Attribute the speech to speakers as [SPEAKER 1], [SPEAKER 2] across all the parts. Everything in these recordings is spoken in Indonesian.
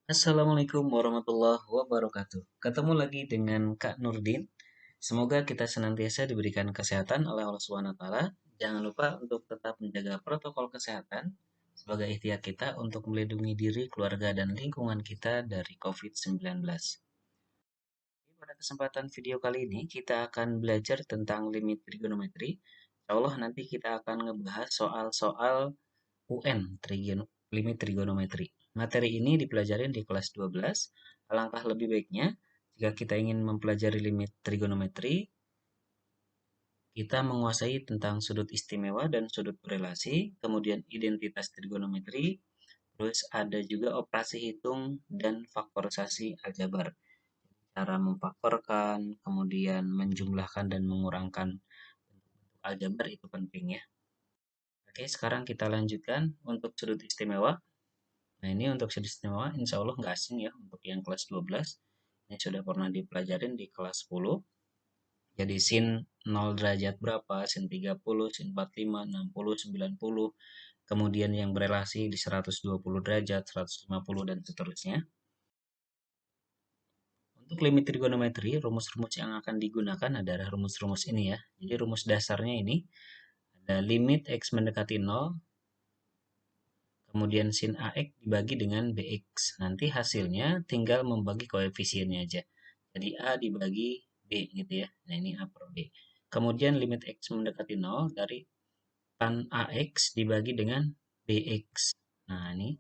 [SPEAKER 1] Assalamualaikum warahmatullahi wabarakatuh. Ketemu lagi dengan Kak Nurdin. Semoga kita senantiasa diberikan kesehatan oleh Allah Subhanahu wa taala. Jangan lupa untuk tetap menjaga protokol kesehatan sebagai ikhtiar kita untuk melindungi diri, keluarga, dan lingkungan kita dari COVID-19. Pada kesempatan video kali ini, kita akan belajar tentang limit trigonometri. Insya Allah nanti kita akan ngebahas soal-soal UN, limit trigonometri. Materi ini dipelajari di kelas 12. Alangkah lebih baiknya jika kita ingin mempelajari limit trigonometri, kita menguasai tentang sudut istimewa dan sudut korelasi, kemudian identitas trigonometri, terus ada juga operasi hitung dan faktorisasi aljabar. Cara memfaktorkan, kemudian menjumlahkan dan mengurangkan bentuk aljabar itu penting ya. Oke, sekarang kita lanjutkan untuk sudut istimewa. Nah, ini untuk sudut istimewa insya Allah nggak asing ya untuk yang kelas 12. Ini sudah pernah dipelajarin di kelas 10. Jadi sin 0 derajat berapa, sin 30, sin 45, 60, 90. Kemudian yang berelasi di 120 derajat, 150, dan seterusnya. Untuk limit trigonometri, rumus-rumus yang akan digunakan adalah rumus-rumus ini ya. Jadi rumus dasarnya ini ada limit x mendekati 0, kemudian sin AX dibagi dengan BX. Nanti hasilnya tinggal membagi koefisiennya aja. Jadi A dibagi B gitu ya. Nah ini A per B. Kemudian limit X mendekati 0 dari tan AX dibagi dengan BX. Nah ini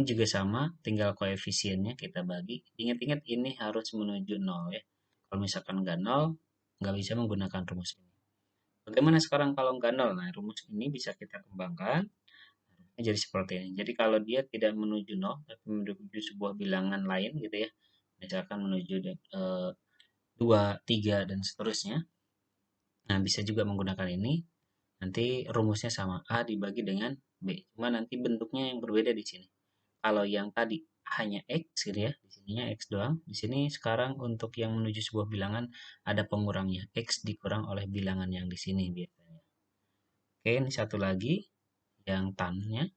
[SPEAKER 1] juga sama, tinggal koefisiennya kita bagi. Ingat-ingat ini harus menuju 0 ya. Kalau misalkan nggak 0, nggak bisa menggunakan rumus ini. Bagaimana sekarang kalau nggak 0? Nah rumus ini bisa kita kembangkan jadi seperti ini. Jadi kalau dia tidak menuju 0, tapi menuju sebuah bilangan lain gitu ya, misalkan menuju 2, 3, dan seterusnya. Nah, bisa juga menggunakan ini. Nanti rumusnya sama, A dibagi dengan B. Cuma nanti bentuknya yang berbeda di sini. Kalau yang tadi hanya X gitu ya, di sininya X doang. Di sini sekarang untuk yang menuju sebuah bilangan ada pengurangnya. X dikurang oleh bilangan yang di sini biasanya. Oke, ini satu lagi yang tannya.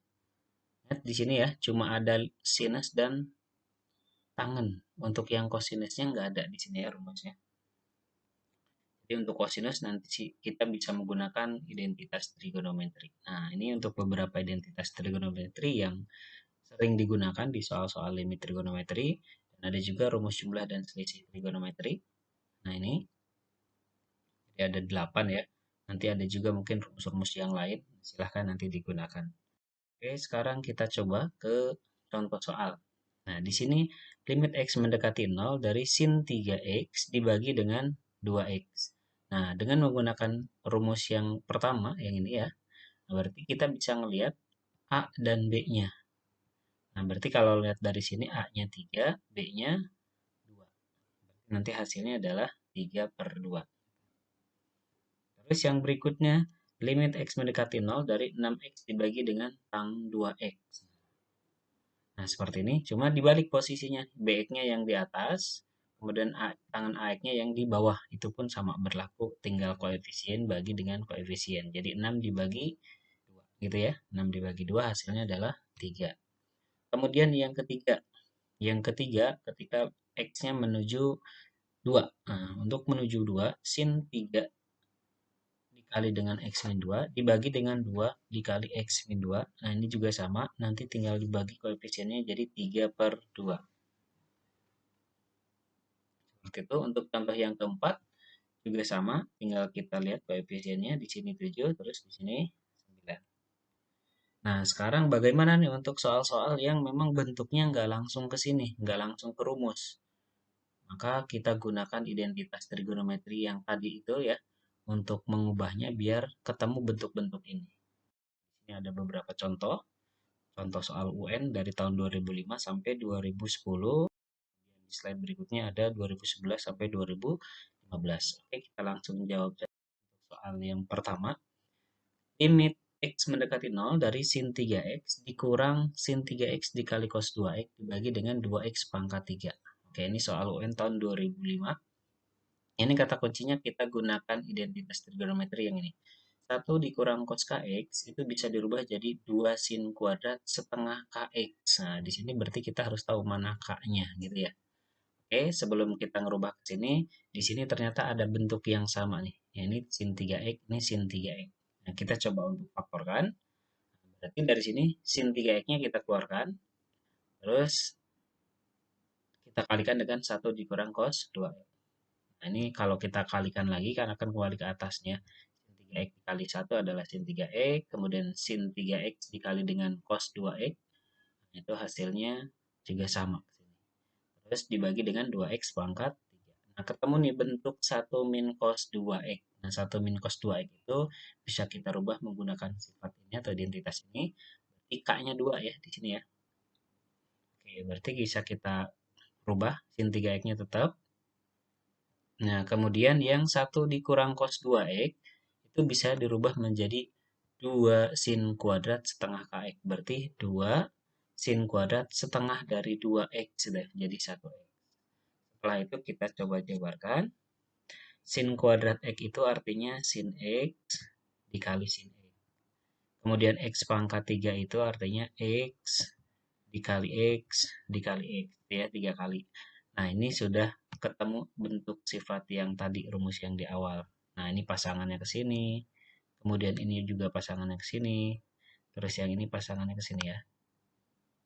[SPEAKER 1] Lihat di sini ya, cuma ada sinus dan tangen. Untuk yang kosinusnya nggak ada di sini ya rumusnya. Jadi untuk kosinus nanti kita bisa menggunakan identitas trigonometri. Nah, ini untuk beberapa identitas trigonometri yang sering digunakan di soal-soal limit trigonometri. Dan ada juga rumus jumlah dan selisih trigonometri. Nah, ini jadi ada 8 ya. Nanti ada juga mungkin rumus-rumus yang lain. Silahkan nanti digunakan. Oke, sekarang kita coba ke contoh soal. Nah, di sini limit X mendekati 0 dari sin 3X dibagi dengan 2X. Nah, dengan menggunakan rumus yang pertama, yang ini ya, berarti kita bisa ngelihat A dan B-nya. Nah, berarti kalau lihat dari sini A-nya 3, B-nya 2. Nanti hasilnya adalah 3 per 2. Terus yang berikutnya, limit X mendekati 0 dari 6X dibagi dengan tang 2X. Nah, seperti ini. Cuma dibalik posisinya. BX-nya yang di atas, kemudian tangan AX-nya yang di bawah. Itu pun sama berlaku. Tinggal koefisien bagi dengan koefisien. Jadi 6 dibagi 2. Gitu ya. 6 dibagi 2 hasilnya adalah 3. Kemudian yang ketiga. Yang ketiga ketika X-nya menuju 2. Nah, untuk menuju 2, sin 3 dikali dengan X min 2 dibagi dengan 2 dikali X min 2. Nah, ini juga sama. Nanti tinggal dibagi koefisiennya jadi 3 per 2. Seperti itu. Untuk contoh yang keempat juga sama. Tinggal kita lihat koefisiennya. Di sini 7, terus di sini 9. Nah, sekarang bagaimana nih untuk soal-soal yang memang bentuknya nggak langsung ke sini, nggak langsung ke rumus. Maka kita gunakan identitas trigonometri yang tadi itu ya, untuk mengubahnya biar ketemu bentuk-bentuk ini. Ini ada beberapa contoh. Contoh soal UN dari tahun 2005 sampai 2010. Di slide berikutnya ada 2011 sampai 2015. Oke, kita langsung jawab soal yang pertama. Limit X mendekati 0 dari sin 3X dikurang sin 3X dikali cos 2X dibagi dengan 2X pangkat 3. Oke, ini soal UN tahun 2005. Ini kata kuncinya kita gunakan identitas trigonometri yang ini. 1 dikurang cos kx itu bisa dirubah jadi 2 sin kuadrat setengah kx. Nah, di sini berarti kita harus tahu mana k-nya gitu ya. Oke, sebelum kita ngerubah ke sini, di sini ternyata ada bentuk yang sama nih. Ya, ini sin 3x, ini sin 3x. Nah, kita coba untuk faktorkan. Berarti dari sini sin 3x-nya kita keluarkan. Terus kita kalikan dengan 1 dikurang cos 2x. Nah, ini kalau kita kalikan lagi kan akan kembali ke atasnya. Sin 3x dikali 1 adalah sin 3x, kemudian sin 3x dikali dengan cos 2x, itu hasilnya juga sama. Terus dibagi dengan 2x pangkat 3. Nah, ketemu nih bentuk 1 min cos 2x. Nah, 1 min cos 2x itu bisa kita rubah menggunakan sifat ini atau identitas ini. Berarti k-nya 2 ya di sini ya. Oke, berarti bisa kita rubah sin 3x-nya tetap. Nah, kemudian yang 1 dikurang cos 2x itu bisa dirubah menjadi 2 sin kuadrat setengah kx. Berarti 2 sin kuadrat setengah dari 2x sudah jadi 1x. Setelah itu kita coba jabarkan. Sin kuadrat x itu artinya sin x dikali sin x. Kemudian x pangkat 3 itu artinya x dikali x dikali x. Ya, 3 kali. Nah, ini sudah ketemu bentuk sifat yang tadi, rumus yang di awal. Nah, ini pasangannya ke sini. Kemudian ini juga pasangannya ke sini. Terus yang ini pasangannya ke sini ya.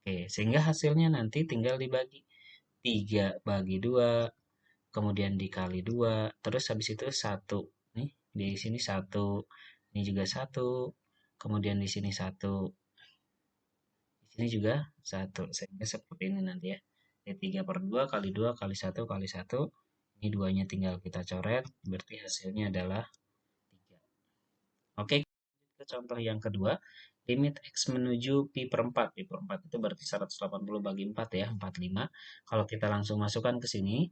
[SPEAKER 1] Oke, sehingga hasilnya nanti tinggal dibagi. 3 bagi 2, kemudian dikali 2, terus habis itu 1. Nih, di sini 1, ini juga 1, kemudian di sini 1, di sini juga 1. Sehingga seperti ini nanti ya. 3 per 2 kali 2 kali 1 kali 1. Ini 2-nya tinggal kita coret, berarti hasilnya adalah 3. Oke, ke contoh yang kedua. Limit X menuju pi per 4. Pi per 4 itu berarti 180 bagi 4 ya, 45. Kalau kita langsung masukkan ke sini,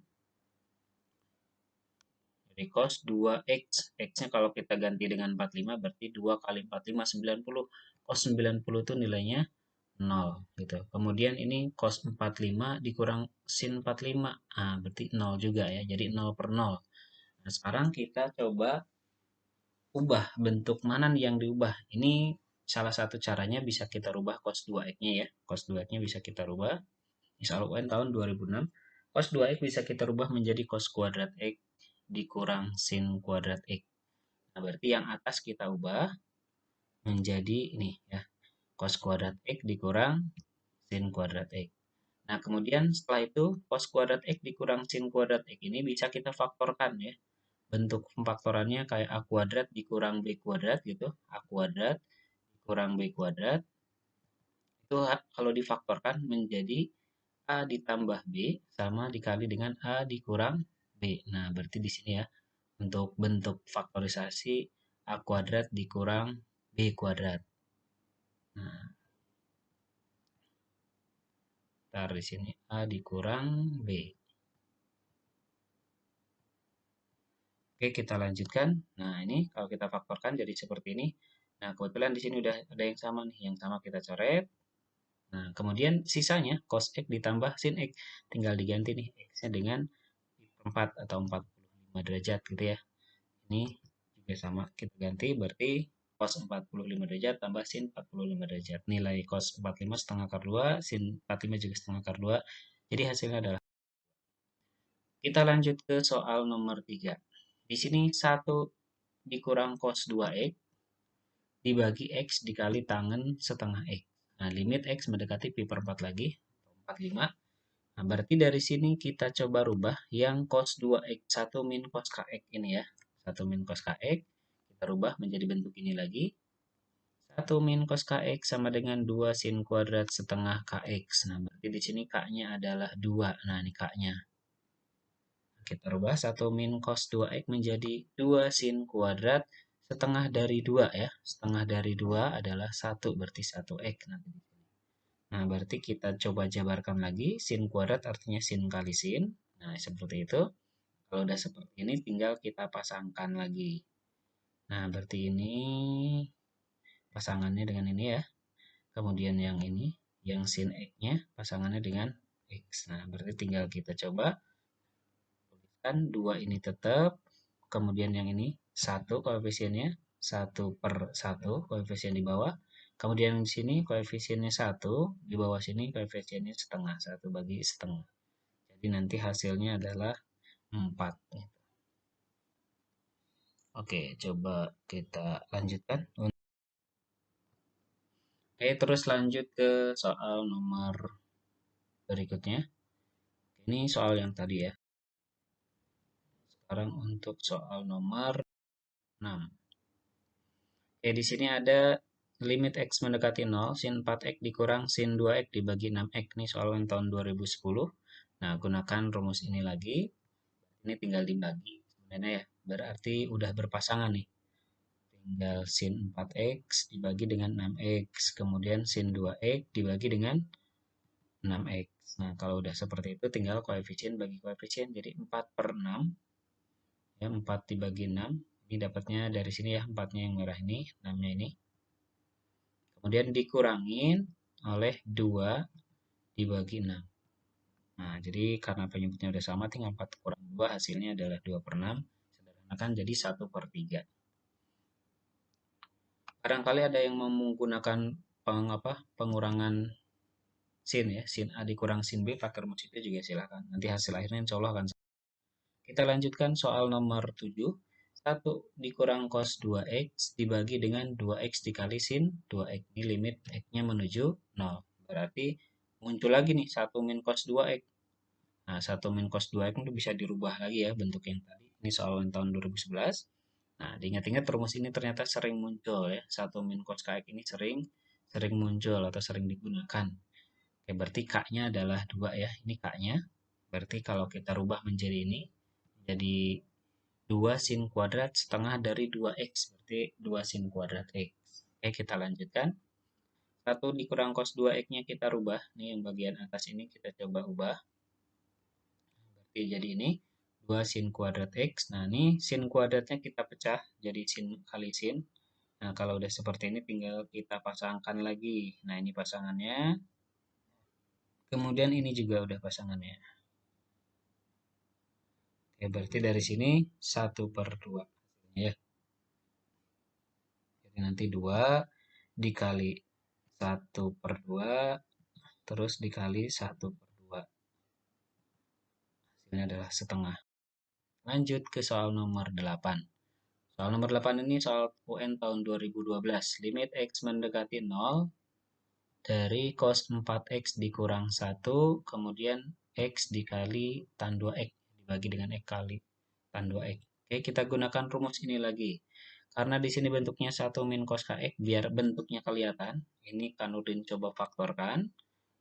[SPEAKER 1] jadi cos 2x, x-nya kalau kita ganti dengan 45 berarti 2 kali 45, 90. Cos 90 itu nilainya 0 gitu. Kemudian ini cos 45 dikurang sin 45. Nah, berarti 0 juga ya. Jadi 0 per 0. Nah, sekarang kita coba ubah bentuk mana nih yang diubah. Ini salah satu caranya bisa kita rubah cos 2x-nya ya. Cos 2x-nya bisa kita rubah. Misal UN tahun 2006. Cos 2x bisa kita rubah menjadi cos kuadrat x dikurang sin kuadrat x. Nah, berarti yang atas kita ubah menjadi ini ya. Cos kuadrat x dikurang sin kuadrat x. Nah, kemudian setelah itu cos kuadrat x dikurang sin kuadrat x ini bisa kita faktorkan ya. Bentuk pemfaktorannya kayak a kuadrat dikurang b kuadrat gitu. A kuadrat dikurang b kuadrat. Itu kalau difaktorkan menjadi a ditambah b sama dikali dengan a dikurang b. Nah, berarti di sini ya. Untuk bentuk faktorisasi a kuadrat dikurang b kuadrat. Nah, taruh di sini a dikurang b. Oke, kita lanjutkan. Nah, ini kalau kita faktorkan jadi seperti ini. Nah, kebetulan di sini udah ada yang sama nih. Yang sama kita coret. Nah, kemudian sisanya cos x ditambah sin x. Tinggal diganti nih x-nya dengan 4 atau 45 derajat gitu ya. Ini juga sama kita ganti berarti cos 45 derajat tambah sin 45 derajat. Nilai cos 45 setengah akar 2, sin 45 juga setengah akar 2. Jadi hasilnya adalah. Kita lanjut ke soal nomor 3. Di sini 1 dikurang cos 2x dibagi x dikali tangen setengah x. Nah, limit x mendekati pi per 4 lagi, 45. Nah, berarti dari sini kita coba rubah yang cos 2x, 1 min cos kx ini ya. 1 min cos kx, kita rubah menjadi bentuk ini lagi. 1 min cos kx sama dengan 2 sin kuadrat setengah kx. Nah, berarti di sini k-nya adalah 2. Nah, ini k-nya. Kita rubah 1 min cos 2x menjadi 2 sin kuadrat setengah dari 2 ya. Setengah dari 2 adalah 1, berarti 1x nanti. Nah, berarti kita coba jabarkan lagi. Sin kuadrat artinya sin kali sin. Nah, seperti itu. Kalau udah seperti ini, tinggal kita pasangkan lagi. Nah, berarti ini pasangannya dengan ini ya. Kemudian yang ini, yang sin x-nya pasangannya dengan x. Nah, berarti tinggal kita coba. Tuliskan 2 ini tetap. Kemudian yang ini 1 koefisiennya. 1/1 koefisien di bawah. Kemudian di sini koefisiennya 1, di bawah sini koefisiennya setengah, 1 bagi setengah. Jadi nanti hasilnya adalah 4. Oke, coba kita lanjutkan. Oke, terus lanjut ke soal nomor berikutnya. Ini soal yang tadi ya. Sekarang untuk soal nomor 6. Oke, di sini ada limit X mendekati 0, sin 4X dikurang sin 2X dibagi 6X. Ini soal yang tahun 2010. Nah, gunakan rumus ini lagi. Ini tinggal dibagi. Sebenarnya ya, berarti udah berpasangan nih. Tinggal sin 4X dibagi dengan 6X. Kemudian sin 2X dibagi dengan 6X. Nah, kalau udah seperti itu tinggal koefisien bagi koefisien. Jadi 4/6. Ya, 4 dibagi 6. Ini dapatnya dari sini ya, 4-nya yang merah ini, 6-nya ini. Kemudian dikurangin oleh 2 dibagi 6. Nah, jadi karena penyebutnya udah sama, tinggal 4 kurang 2, hasilnya adalah 2/6. Sederhanakan jadi 1/3. Barangkali ada yang mau menggunakan pengurangan sin ya, sin A dikurang sin B pakai rumus itu juga silakan. Nanti hasil akhirnya insya Allah akan sama. Kita lanjutkan soal nomor 7. 1 dikurang cos 2x dibagi dengan 2x dikali sin 2x. Ini limit x-nya menuju 0. Berarti muncul lagi nih 1 min cos 2x. Nah, 1 min cos 2x itu bisa dirubah lagi ya bentuk yang tadi. Ini soal tahun 2011. Nah, diingat-ingat rumus ini ternyata sering muncul ya. 1 min cos kx ini sering muncul atau sering digunakan. Oke, berarti K-nya adalah 2 ya. Ini K-nya. Berarti kalau kita rubah menjadi ini, jadi 2 sin kuadrat setengah dari 2x. Berarti 2 sin kuadrat x. Oke, kita lanjutkan. 1 dikurang cos 2x-nya kita rubah. Ini yang bagian atas ini kita coba ubah. Berarti jadi ini 2 sin kuadrat x. Nah, ini sin kuadratnya kita pecah jadi sin kali sin. Nah, kalau udah seperti ini tinggal kita pasangkan lagi. Nah, ini pasangannya. Kemudian ini juga udah pasangannya. Ya, berarti dari sini 1/2. Ya. Jadi nanti 2 dikali 1/2 terus dikali 1/2. Hasilnya adalah setengah. Lanjut ke soal nomor 8. Soal nomor 8 ini soal UN tahun 2012. Limit X mendekati 0 dari cos 4X dikurang 1, kemudian X dikali tan 2X dibagi dengan X kali tan 2X. Oke, kita gunakan rumus ini lagi. Karena di sini bentuknya 1 min cos kx, biar bentuknya kelihatan, ini Kanudin coba faktorkan.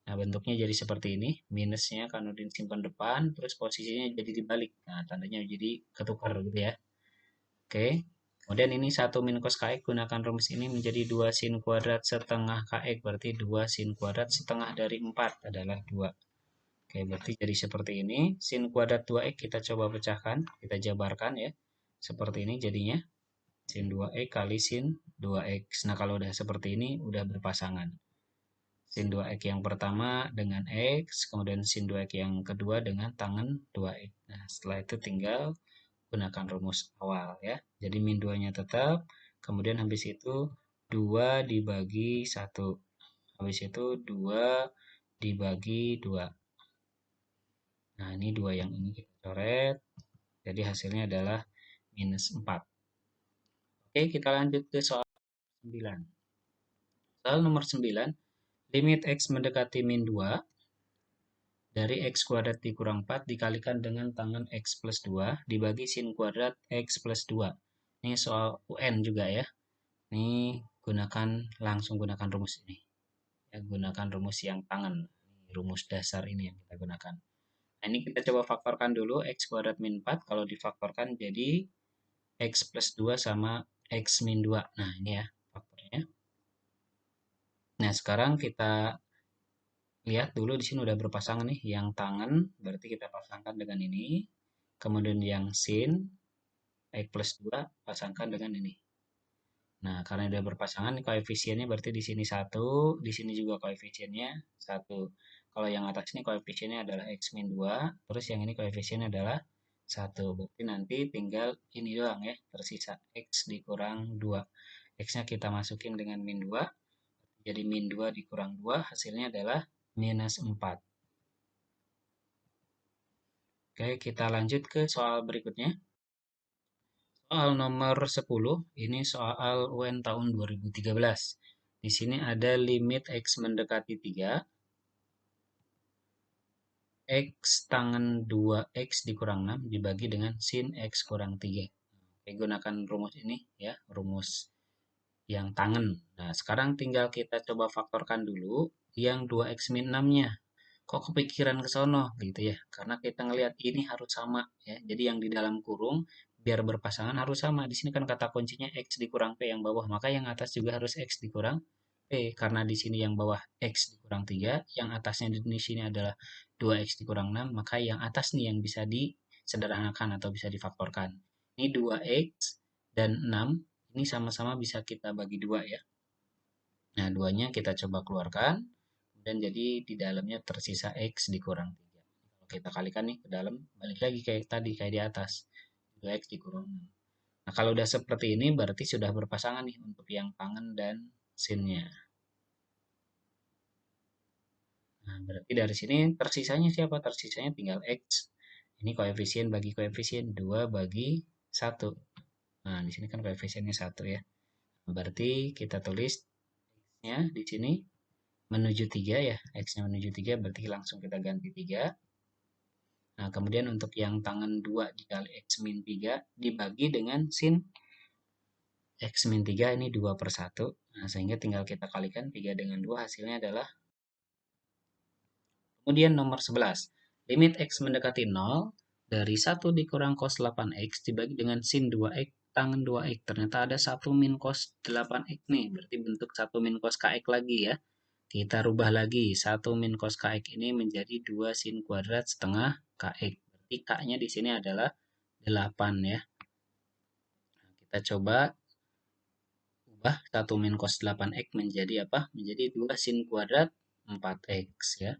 [SPEAKER 1] Nah, bentuknya jadi seperti ini. Minusnya Kanudin simpan depan, terus posisinya jadi dibalik. Nah, tandanya jadi ketukar gitu ya. Oke. Kemudian ini 1 min cos kx, gunakan rumus ini menjadi 2 sin kuadrat setengah kx. Berarti 2 sin kuadrat setengah dari 4 adalah 2. Oke, berarti jadi seperti ini. Sin kuadrat 2x kita coba pecahkan, kita jabarkan ya. Seperti ini jadinya. Sin 2x kali sin 2x. Nah, kalau udah seperti ini, udah berpasangan. Sin 2x yang pertama dengan x, kemudian sin 2x yang kedua dengan tangen 2x. Nah, setelah itu tinggal gunakan rumus awal ya. Jadi min 2-nya tetap, kemudian habis itu 2 dibagi 1. Habis itu 2 dibagi 2. Nah, ini 2 yang ini kita coret. Jadi hasilnya adalah minus 4. Oke, kita lanjut ke soal 9. Soal nomor 9, limit X mendekati min 2 dari X kuadrat dikurang 4 dikalikan dengan tangen X plus 2 dibagi sin kuadrat X plus 2. Ini soal UN juga ya. Ini langsung gunakan rumus ini. Ya, gunakan rumus yang tangen. Rumus dasar ini yang kita gunakan. Nah, ini kita coba faktorkan dulu. X kuadrat min 4 kalau difaktorkan jadi X plus 2 sama X min 2. Nah, ini ya faktornya. Nah, sekarang kita lihat dulu di sini udah berpasangan nih. Yang tangen berarti kita pasangkan dengan ini. Kemudian yang sin X plus 2 pasangkan dengan ini. Nah, karena udah berpasangan koefisiennya berarti di sini 1, di sini juga koefisiennya 1. Kalau yang atas ini koefisiennya adalah X min 2, terus yang ini koefisiennya adalah 1. Berarti nanti tinggal ini doang ya, tersisa X dikurang 2. X-nya kita masukin dengan min 2. Jadi min 2 dikurang 2 hasilnya adalah minus 4. Oke, kita lanjut ke soal berikutnya. Soal nomor 10, ini soal UN tahun 2013. Di sini ada limit X mendekati 3, X tangen 2X dikurang 6 dibagi dengan sin X kurang 3. Oke, gunakan rumus ini ya, rumus yang tangen. Nah, sekarang tinggal kita coba faktorkan dulu yang 2X min 6-nya. Kok kepikiran ke sono gitu ya? Karena kita ngelihat ini harus sama ya. Jadi yang di dalam kurung biar berpasangan harus sama. Di sini kan kata kuncinya X dikurang P yang bawah, maka yang atas juga harus X dikurang P. Karena di sini yang bawah X dikurang 3, yang atasnya di sini adalah 2X dikurang 6, maka yang atas nih yang bisa disederhanakan atau bisa difaktorkan. Ini 2X dan 6, ini sama-sama bisa kita bagi 2 ya. Nah, 2-nya kita coba keluarkan, dan jadi di dalamnya tersisa X dikurang 3. Kalau kita kalikan nih ke dalam, balik lagi kayak tadi, kayak di atas. 2X dikurang 6. Nah, kalau udah seperti ini berarti sudah berpasangan nih untuk yang tangen dan sinnya. Nah, berarti dari sini tersisanya siapa? Tersisanya tinggal X. Ini koefisien bagi koefisien 2 bagi 1. Nah, di sini kan koefisiennya 1 ya. Berarti kita tulis X-nya di sini menuju 3 ya. X-nya menuju 3 berarti langsung kita ganti 3. Nah, kemudian untuk yang tangan 2 dikali X min 3 dibagi dengan sin X min 3 ini 2 per 1. Nah, sehingga tinggal kita kalikan 3 dengan 2 hasilnya adalah. Kemudian nomor 11. Limit X mendekati 0 dari 1 dikurang cos 8X dibagi dengan sin 2X tangen 2X. Ternyata ada 1 min cos 8X nih. Berarti bentuk 1 min cos KX lagi ya. Kita rubah lagi. 1 min cos KX ini menjadi 2 sin kuadrat setengah KX. Berarti K-nya di sini adalah 8 ya. Nah, kita coba ubah 1 min cos 8X menjadi apa? Menjadi 2 sin kuadrat 4X ya.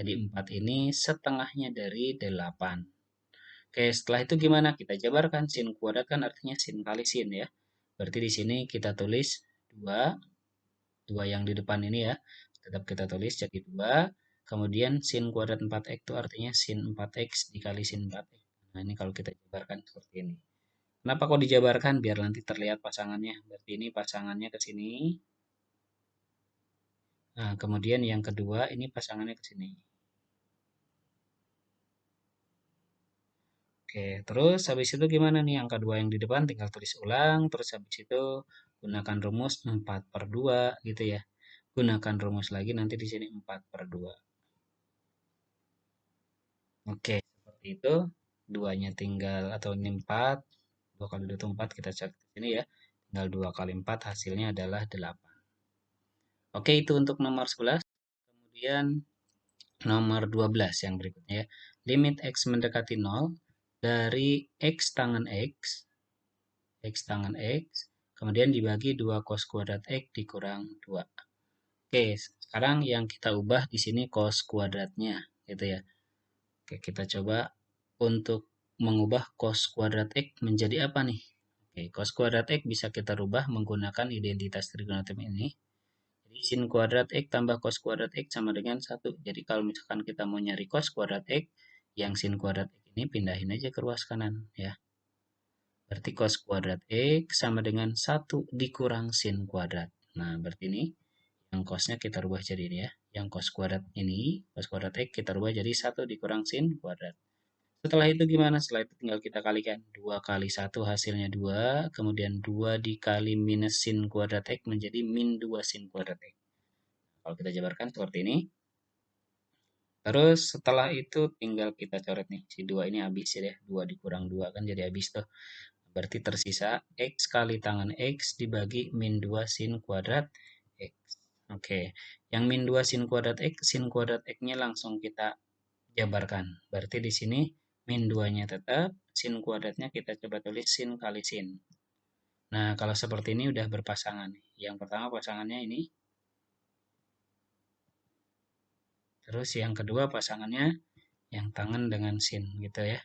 [SPEAKER 1] Jadi 4 ini setengahnya dari 8. Oke, setelah itu gimana? Kita jabarkan sin kuadrat kan artinya sin kali sin ya. Berarti di sini kita tulis 2, 2 yang di depan ini ya. Tetap kita tulis jadi 2. Kemudian sin kuadrat 4X itu artinya sin 4X dikali sin 4X. Nah, ini kalau kita jabarkan seperti ini. Kenapa kok dijabarkan? Biar nanti terlihat pasangannya. Berarti ini pasangannya ke sini. Nah, kemudian yang kedua ini pasangannya ke sini. Oke, terus habis itu gimana nih? Angka 2 yang di depan tinggal tulis ulang. Terus habis itu gunakan rumus 4 per 2 gitu ya. Gunakan rumus lagi nanti di sini 4 per 2. Oke, seperti itu. 2-nya tinggal, atau ini 4. 2 kali 2 itu 4, kita cek di sini ya. Tinggal 2 kali 4 hasilnya adalah 8. Oke, itu untuk nomor 11. Kemudian nomor 12 yang berikutnya ya. Limit X mendekati 0 dari X tangen X tangen X, kemudian dibagi 2 cos kuadrat X dikurang 2. Oke, sekarang yang kita ubah di sini cos kuadratnya, gitu ya. Oke, kita coba untuk mengubah cos kuadrat X menjadi apa nih? Oke, cos kuadrat X bisa kita rubah menggunakan identitas trigonometri ini. Jadi sin kuadrat X tambah cos kuadrat X sama dengan 1. Jadi kalau misalkan kita mau nyari cos kuadrat X, yang sin kuadrat X ini pindahin aja ke ruas kanan ya. Berarti cos kuadrat X sama dengan 1 dikurang sin kuadrat. Nah, berarti ini yang cosnya kita rubah jadi ini ya. Yang cos kuadrat ini, cos kuadrat X kita rubah jadi 1 dikurang sin kuadrat. Setelah itu gimana? Setelah itu tinggal kita kalikan. 2 kali 1 hasilnya 2. Kemudian 2 dikali minus sin kuadrat X menjadi min 2 sin kuadrat X. Kalau kita jabarkan seperti ini. Terus setelah itu tinggal kita coret nih. Si 2 ini habis ya. 2 dikurang 2 kan jadi habis tuh. Berarti tersisa X kali tangen X dibagi min 2 sin kuadrat X. Oke. Yang min 2 sin kuadrat X, sin kuadrat X-nya langsung kita jabarkan. Berarti di sini min 2-nya tetap, sin kuadratnya kita coba tulis sin kali sin. Nah, kalau seperti ini udah berpasangan. Yang pertama pasangannya ini. Terus yang kedua pasangannya yang tangen dengan sin gitu ya.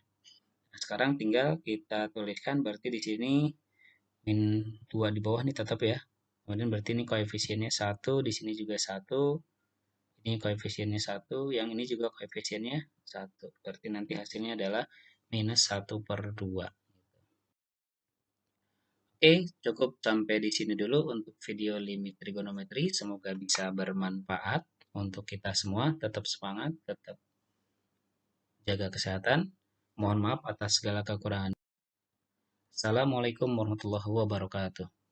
[SPEAKER 1] Nah, sekarang tinggal kita tuliskan berarti di sini min 2 di bawah nih tetap ya. Kemudian berarti ini koefisiennya 1, di sini juga 1, ini koefisiennya 1, yang ini juga koefisiennya 1. Berarti nanti hasilnya adalah minus 1/2. Oke, cukup sampai di sini dulu untuk video limit trigonometri. Semoga bisa bermanfaat untuk kita semua. Tetap semangat, tetap jaga kesehatan. Mohon maaf atas segala kekurangan. Assalamualaikum warahmatullahi wabarakatuh.